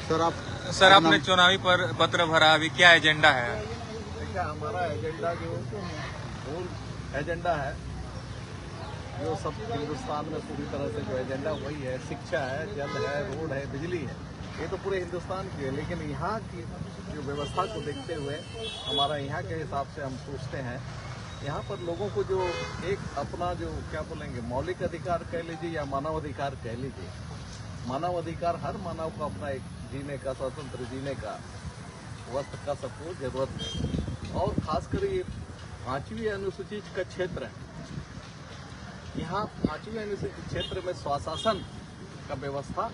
Sir आपने चुनावी पत्र भरा, अभी क्या एजेंडा है? देखिए, हमारा एजेंडा जो मूल एजेंडा है, जो सब हिंदुस्तान में पूरी तरह से जो एजेंडा वही है, शिक्षा है, जल है, रोड है, बिजली है। ये तो पूरे हिंदुस्तान की है, लेकिन यहाँ की जो व्यवस्था को देखते हुए हमारा यहाँ के हिसाब से हम सोचते हैं, यहाँ पर लोगों को जो एक अपना जो क्या बोलेंगे मौलिक अधिकार कह लीजिए या मानव अधिकार कह लीजिए, मानव अधिकार हर मानव को अपना एक जीने का, स्वतंत्र जीने का, वस्त्र का सबको जरूरत है। और खासकर ये 5वीं अनुसूची का क्षेत्र है, यहाँ 5वीं अनुसूची क्षेत्र में स्वशासन का व्यवस्था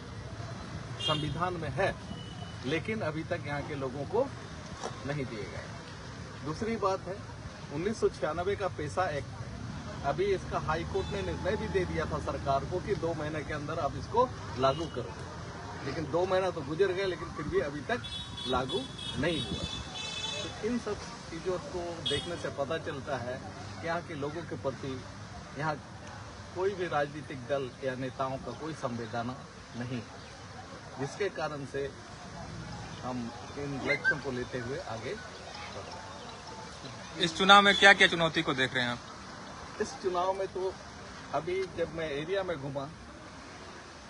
संविधान में है, लेकिन अभी तक यहाँ के लोगों को नहीं दिए गए। दूसरी बात है 1996 का पेशा एक्ट, अभी इसका हाई कोर्ट ने निर्णय भी दे दिया था सरकार को कि 2 महीने के अंदर आप इसको लागू करो, लेकिन 2 महीना तो गुजर गए, लेकिन फिर भी अभी तक लागू नहीं हुआ। तो इन सब चीज़ों को देखने से पता चलता है कि यहाँ के लोगों के प्रति यहाँ कोई भी राजनीतिक दल या नेताओं का कोई संवेदना नहीं, जिसके कारण से हम इन लक्ष्यों को लेते हुए आगे बढ़ रहे हैं। इस चुनाव में क्या क्या चुनौती को देख रहे हैं आप? इस चुनाव में तो अभी जब मैं एरिया में घूमा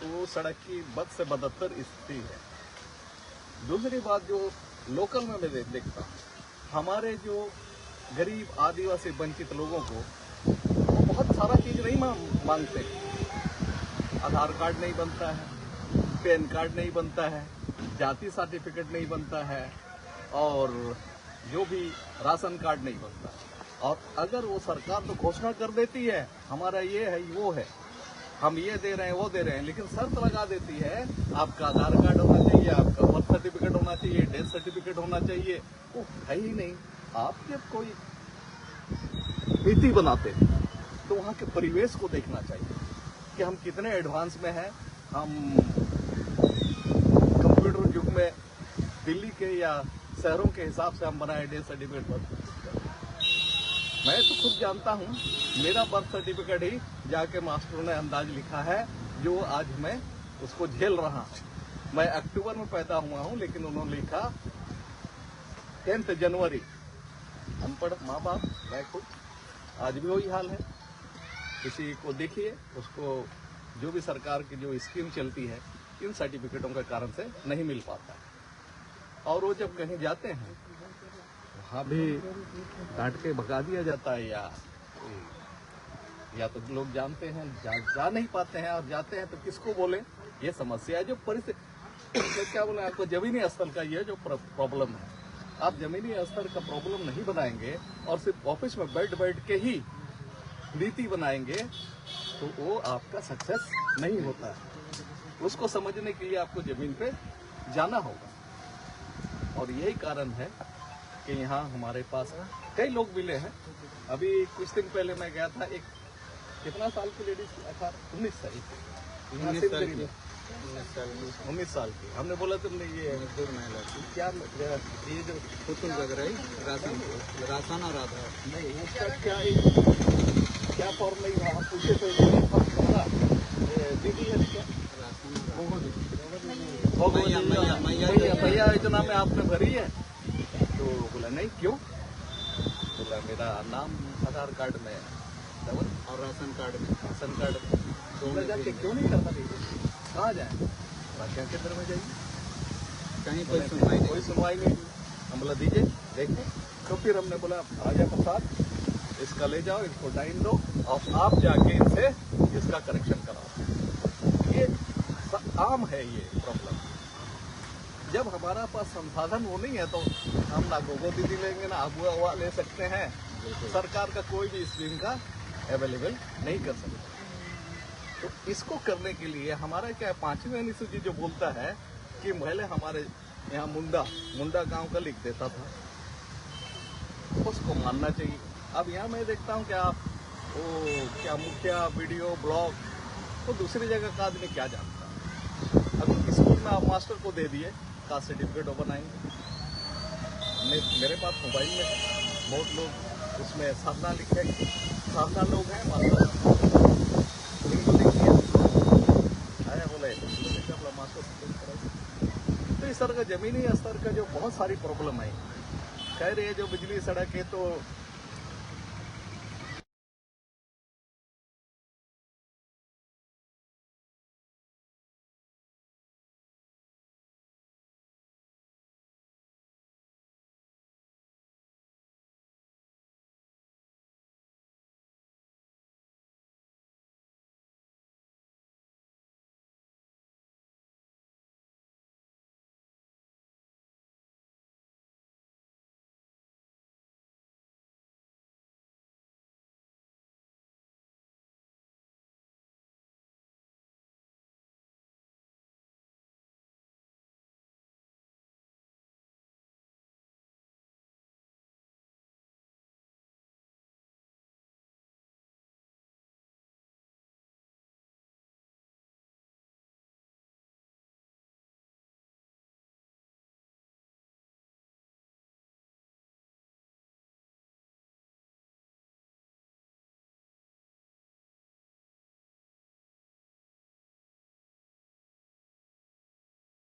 तो सड़क की बद से बदतर स्थिति है। दूसरी बात जो लोकल में मैं देखता हूँ, हमारे जो गरीब आदिवासी वंचित लोगों को वो बहुत सारा चीज़ नहीं मांगते। आधार कार्ड नहीं बनता है, पैन कार्ड नहीं बनता है, जाति सर्टिफिकेट नहीं बनता है, और जो भी राशन कार्ड नहीं बनता। और अगर वो सरकार तो घोषणा कर देती है हमारा ये है वो है, हम ये दे रहे हैं वो दे रहे हैं, लेकिन शर्त लगा देती है आपका आधार कार्ड होना चाहिए, आपका बर्थ सर्टिफिकेट होना चाहिए, डेथ सर्टिफिकेट होना चाहिए, वो है ही नहीं। आप जब कोई नीति बनाते हैं तो वहाँ के परिवेश को देखना चाहिए कि हम कितने एडवांस में हैं। हम कंप्यूटर युग में दिल्ली के या शहरों के हिसाब से हम बनाए डेथ सर्टिफिकेट पर। मैं तो खुद जानता हूँ, मेरा बर्थ सर्टिफिकेट ही जाके मास्टर ने अंदाज लिखा है जो आज मैं उसको झेल रहा हूँ। मैं अक्टूबर में पैदा हुआ हूँ, लेकिन उन्होंने लिखा 10 जनवरी। अनपढ़ माँ बाप, मैं खुद, आज भी वही हाल है। किसी को देखिए, उसको जो भी सरकार की जो स्कीम चलती है इन सर्टिफिकेटों के कारण से नहीं मिल पाता है। और वो जब कहीं जाते हैं वहाँ भी डांट के भगा दिया जाता है, या तो लोग जानते हैं जा नहीं पाते हैं, और जाते हैं तो किसको बोले। ये समस्या है जो परिस्थिति क्या बोले आपको, जमीनी स्तर का ये जो प्रॉब्लम है। आप जमीनी स्तर का प्रॉब्लम नहीं बनाएंगे और सिर्फ ऑफिस में बैठ के ही नीति बनाएंगे तो वो आपका सक्सेस नहीं होता है। उसको समझने के लिए आपको जमीन पे जाना होगा, और यही कारण है कि यहाँ हमारे पास कई लोग मिले हैं। अभी कुछ दिन पहले मैं गया था, एक कितना साल की लेडीज की, 19 साल की, 19 साल की। हमने बोला तुमने ये क्या ये जो पुतुल लग रही राशन आ रहा था, नहीं उसका क्या फॉर्म नहीं रहा, पूछे तो दीदी है क्या भैया योजना में आपने भरी है? तो बोला नहीं, क्यों? बोला मेरा नाम आधार कार्ड में है और राशन कार्ड में तो जाके क्यों नहीं करता? कहाँ जाए? क्या केंद्र में जाइए, कहीं कोई सुनवाई नहीं। हम बोला दीजिए देखते। तो फिर हमने बोला राजा प्रसाद इसका ले जाओ, इसको टाइम दो और आप जाके इनसे इसका करेक्शन कराओ। ये आम है ये प्रॉब्लम। जब हमारा पास संसाधन वो नहीं है तो हम ना गोगो दीदी लेंगे ना अबुआ ले सकते हैं, सरकार का कोई भी स्कीम का अवेलेबल नहीं कर सकते। तो इसको करने के लिए हमारा क्या है, 5वीं अनुसूची जो बोलता है कि पहले हमारे यहाँ मुंडा गांव का लिख देता था, उसको मानना चाहिए। अब यहाँ मैं देखता हूँ कि आप वो क्या मुखिया वीडियो ब्लॉग तो दूसरी जगह का आदमी क्या जानता है। अब स्कूल में आप मास्टर को दे दिए, कास्ट सर्टिफिकेट बनाएंगे। मेरे पास मोबाइल में बहुत लोग उसमें साधना लिखेंगे, साधना लोग हैं मास्टर इनको लिख दिया, आया बोले मास्टर। तो जमीनी स्तर का जो बहुत सारी प्रॉब्लम है। कह रहे हैं जो बिजली सड़क है तो